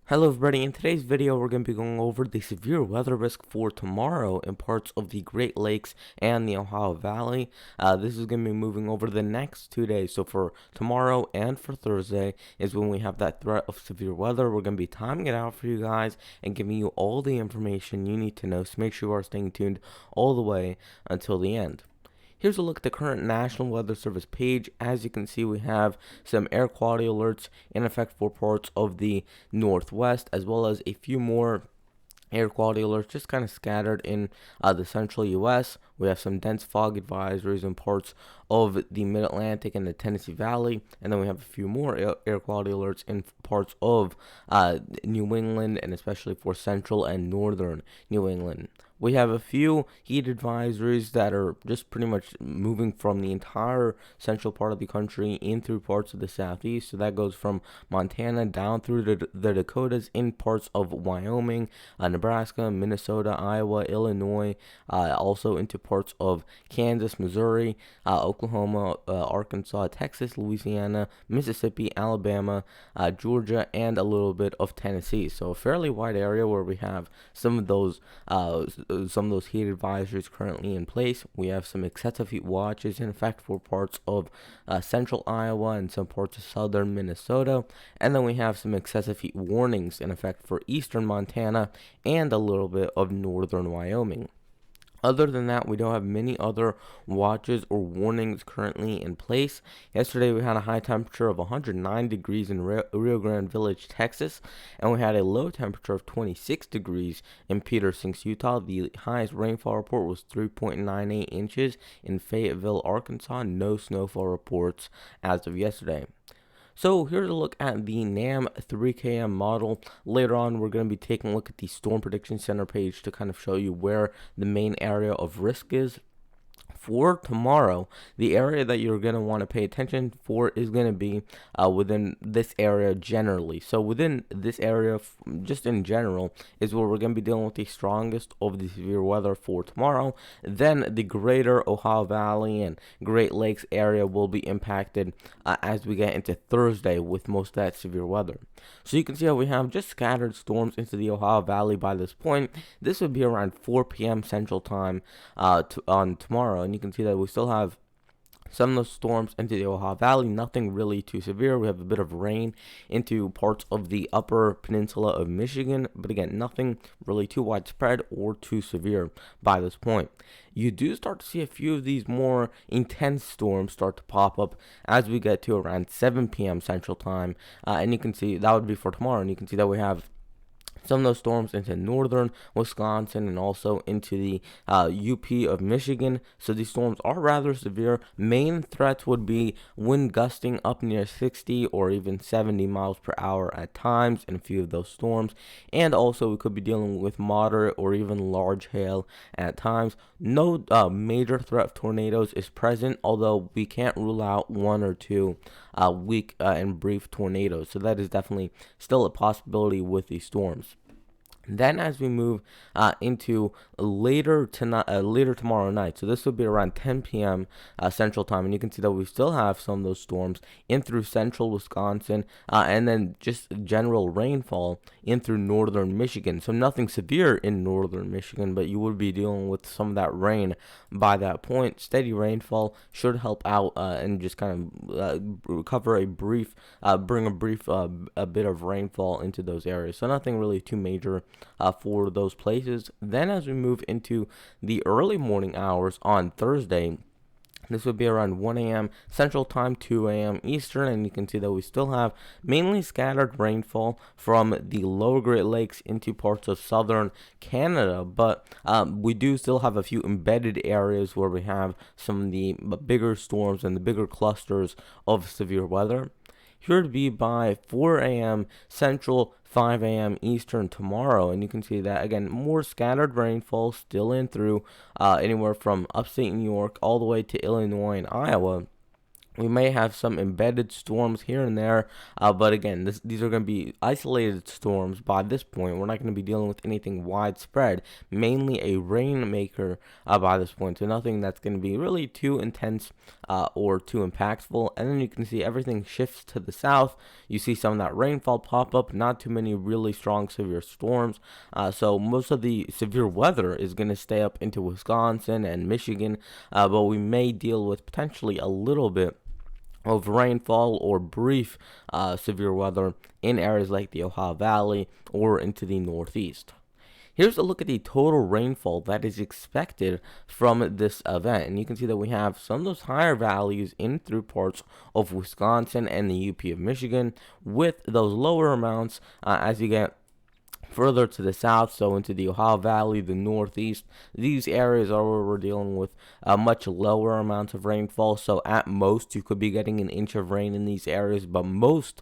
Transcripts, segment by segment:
Hello everybody, in today's video we're going to be going over the severe weather risk for tomorrow in parts of the Great Lakes and the Ohio Valley. This is going to be moving over the next 2 days, so for tomorrow and for Thursday is when we have that threat of severe weather. We're going to be timing it out for you guys and giving you all the information you need to know, so make sure you are staying tuned all the way until the end. Here's a look at the current National Weather Service page. As you can see, we have some air quality alerts in effect for parts of the Northwest, as well as a few more air quality alerts just kind of scattered in the central U.S. We have some dense fog advisories in parts of the Mid-Atlantic and the Tennessee Valley, and then we have a few more air quality alerts in parts of New England, and especially for central and northern New England. We have a few heat advisories that are just pretty much moving from the entire central part of the country in through parts of the southeast. So that goes from Montana down through the Dakotas, in parts of Wyoming, Nebraska, Minnesota, Iowa, Illinois, also into parts of Kansas, Missouri, Oklahoma, Arkansas, Texas, Louisiana, Mississippi, Alabama, Georgia, and a little bit of Tennessee. So a fairly wide area where we have some of those heat advisories currently in place. We have some excessive heat watches in effect for parts of central Iowa and some parts of southern Minnesota, and then we have some excessive heat warnings in effect for eastern Montana and a little bit of northern Wyoming. Other than that, we don't have many other watches or warnings currently in place. Yesterday, we had a high temperature of 109 degrees in Rio Grande Village, Texas, and we had a low temperature of 26 degrees in Peter Sinks, Utah. The highest rainfall report was 3.98 inches in Fayetteville, Arkansas. No snowfall reports as of yesterday. So here's a look at the NAM 3KM model. Later on, we're going to be taking a look at the Storm Prediction Center page to kind of show you where the main area of risk is. For tomorrow, the area that you're going to want to pay attention for is going to be within this area generally. So within this area, just in general, is where we're going to be dealing with the strongest of the severe weather for tomorrow. Then the greater Ohio Valley and Great Lakes area will be impacted as we get into Thursday with most of that severe weather. So you can see how we have just scattered storms into the Ohio Valley by this point. This would be around 4 p.m. Central Time on tomorrow, and you can see that we still have some of those storms into the Ohio Valley, nothing really too severe. We have a bit of rain into parts of the upper peninsula of Michigan, but again, nothing really too widespread or too severe by this point. You do start to see a few of these more intense storms start to pop up as we get to around 7 p.m. Central Time, and you can see that would be for tomorrow, and you can see that we have some of those storms into northern Wisconsin and also into the UP of Michigan. So these storms are rather severe. Main threats would be wind gusting up near 60 or even 70 miles per hour at times in a few of those storms. And also we could be dealing with moderate or even large hail at times. No major threat of tornadoes is present, although we can't rule out one or two weak and brief tornadoes. So that is definitely still a possibility with these storms. Then, as we move into later tomorrow night, so this will be around 10 p.m. Central Time, and you can see that we still have some of those storms in through central Wisconsin, and then just general rainfall in through northern Michigan. So nothing severe in northern Michigan, but you would be dealing with some of that rain by that point. Steady rainfall should help out and just kind of cover a brief, bring a bit of rainfall into those areas. So nothing really too major for those places. Then as we move into the early morning hours on Thursday, this would be around 1 a.m. Central Time, 2 a.m. Eastern, and you can see that we still have mainly scattered rainfall from the lower Great Lakes into parts of southern Canada, but we do still have a few embedded areas where we have some of the bigger storms and the bigger clusters of severe weather. Here to be by 4 a.m. Central, 5 a.m. Eastern tomorrow, and you can see that again, more scattered rainfall still in through anywhere from upstate New York all the way to Illinois and Iowa. We may have some embedded storms here and there, but again, these are going to be isolated storms by this point. We're not going to be dealing with anything widespread, mainly a rainmaker by this point. So nothing that's going to be really too intense or too impactful. And then you can see everything shifts to the south. You see some of that rainfall pop up, not too many really strong severe storms. So most of the severe weather is going to stay up into Wisconsin and Michigan, but we may deal with potentially a little bit of rainfall or brief severe weather in areas like the Ohio Valley or into the Northeast. Here's a look at the total rainfall that is expected from this event. And you can see that we have some of those higher values in through parts of Wisconsin and the UP of Michigan, with those lower amounts as you get further to the south, so into the Ohio Valley, the Northeast. These areas are where we're dealing with much lower amounts of rainfall. So at most, you could be getting an inch of rain in these areas, but most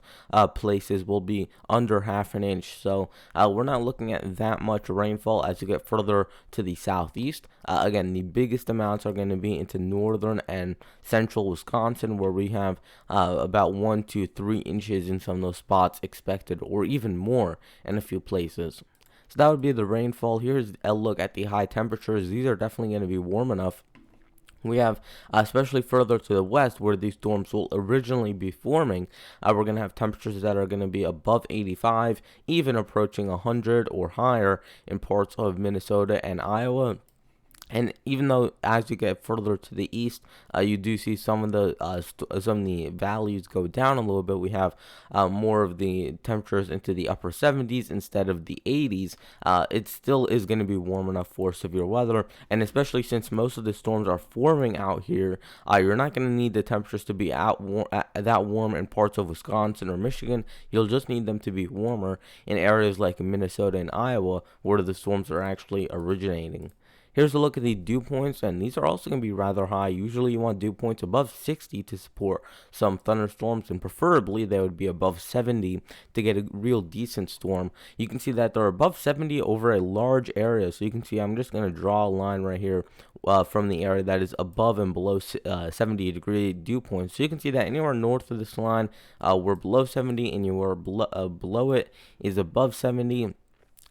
places will be under half an inch. So we're not looking at that much rainfall as you get further to the southeast. Again, the biggest amounts are going to be into northern and central Wisconsin, where we have about 1 to 3 inches in some of those spots expected, or even more in a few places. So that would be the rainfall. Here's a look at the high temperatures. These are definitely going to be warm enough. We have, especially further to the west, where these storms will originally be forming, we're going to have temperatures that are going to be above 85, even approaching 100 or higher in parts of Minnesota and Iowa. And even though as you get further to the east, you do see some of the values go down a little bit. We have more of the temperatures into the upper 70s instead of the 80s. It still is going to be warm enough for severe weather, and especially since most of the storms are forming out here, you're not going to need the temperatures to be that warm in parts of Wisconsin or Michigan. You'll just need them to be warmer in areas like Minnesota and Iowa, where the storms are actually originating. Here's a look at the dew points, and these are also going to be rather high. Usually you want dew points above 60 to support some thunderstorms, and preferably they would be above 70 to get a real decent storm. You can see that they're above 70 over a large area, so you can see I'm just going to draw a line right here from the area that is above and below 70-degree dew points. So you can see that anywhere north of this line, we're below 70, and you are below it is above 70.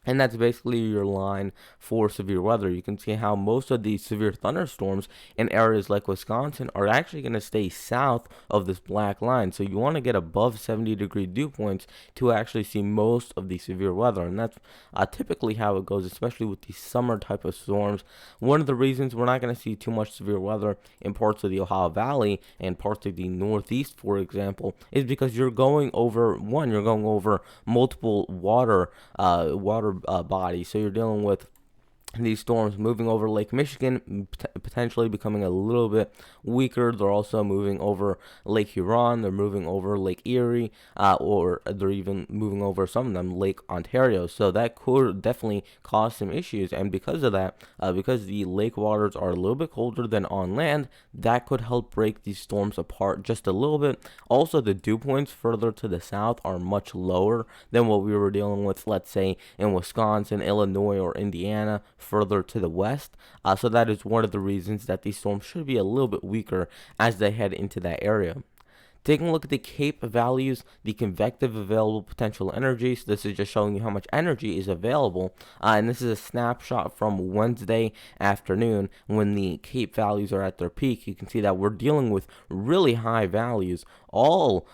And that's basically your line for severe weather. You can see how most of these severe thunderstorms in areas like Wisconsin are actually going to stay south of this black line. So you want to get above 70-degree dew points to actually see most of the severe weather. And that's typically how it goes, especially with these summer type of storms. One of the reasons we're not going to see too much severe weather in parts of the Ohio Valley and parts of the Northeast, for example, is because you're going over multiple water body. So you're dealing with these storms moving over Lake Michigan, potentially becoming a little bit weaker. They're also moving over Lake Huron. They're moving over Lake Erie, or they're even moving over, some of them, Lake Ontario. So that could definitely cause some issues. And because of that, because the lake waters are a little bit colder than on land, that could help break these storms apart just a little bit. Also, the dew points further to the south are much lower than what we were dealing with, let's say, in Wisconsin, Illinois, or Indiana, further to the west. So that is one of the reasons that these storms should be a little bit weaker as they head into that area. Taking a look at the CAPE values, the convective available potential energy. So this is just showing you how much energy is available. And this is a snapshot from Wednesday afternoon when the CAPE values are at their peak. You can see that we're dealing with really high values, all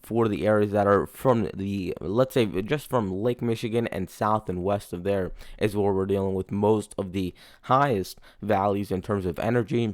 for the areas that are from the, let's say, just from Lake Michigan and south and west of there is where we're dealing with most of the highest values in terms of energy.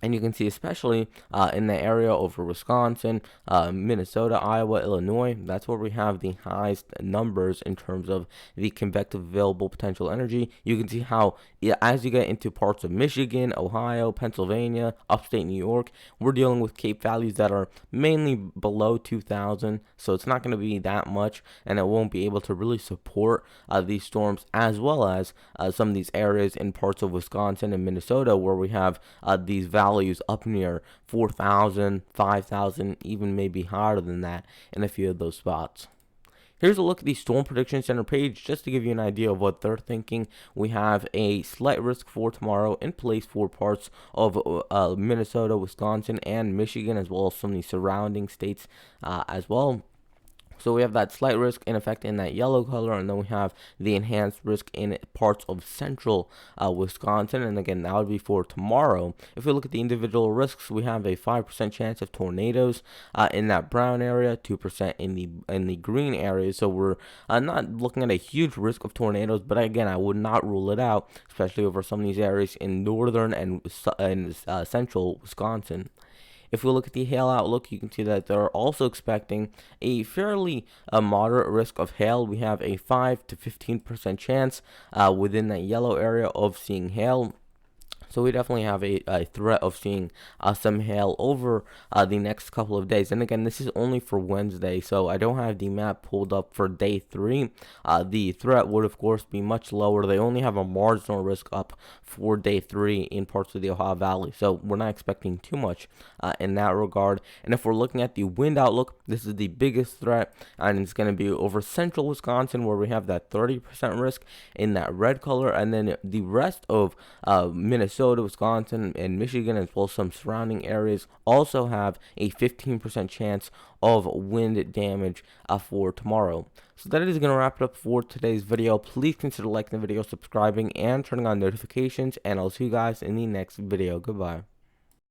And you can see, especially in the area over Wisconsin, Minnesota, Iowa, Illinois, that's where we have the highest numbers in terms of the convective available potential energy. You can see how, as you get into parts of Michigan, Ohio, Pennsylvania, upstate New York, we're dealing with CAPE values that are mainly below 2,000. So it's not going to be that much, and it won't be able to really support these storms, as well as some of these areas in parts of Wisconsin and Minnesota where we have these values up near 4,000, 5,000, even maybe higher than that in a few of those spots. Here's a look at the Storm Prediction Center page just to give you an idea of what they're thinking. We have a slight risk for tomorrow in place for parts of Minnesota, Wisconsin, and Michigan, as well as some of the surrounding states as well. So we have that slight risk in effect in that yellow color, and then we have the enhanced risk in parts of central Wisconsin. And again, that would be for tomorrow. If we look at the individual risks, we have a 5% chance of tornadoes in that brown area, 2% in the green area. So we're not looking at a huge risk of tornadoes, but again, I would not rule it out, especially over some of these areas in northern and central Wisconsin. If we look at the hail outlook, you can see that they're also expecting a fairly moderate risk of hail. We have a 5 to 15% chance within that yellow area of seeing hail. So we definitely have a threat of seeing some hail over the next couple of days. And again, this is only for Wednesday, so I don't have the map pulled up for day 3. The threat would, of course, be much lower. They only have a marginal risk up for day 3 in parts of the Ohio Valley, so we're not expecting too much in that regard. And if we're looking at the wind outlook, this is the biggest threat, and it's going to be over central Wisconsin, where we have that 30% risk in that red color, and then the rest of Minnesota, Wisconsin, and Michigan, as well as some surrounding areas, also have a 15% chance of wind damage for tomorrow. So that is going to wrap it up for today's video. Please consider liking the video, subscribing, and turning on notifications, and I'll see you guys in the next video. Goodbye.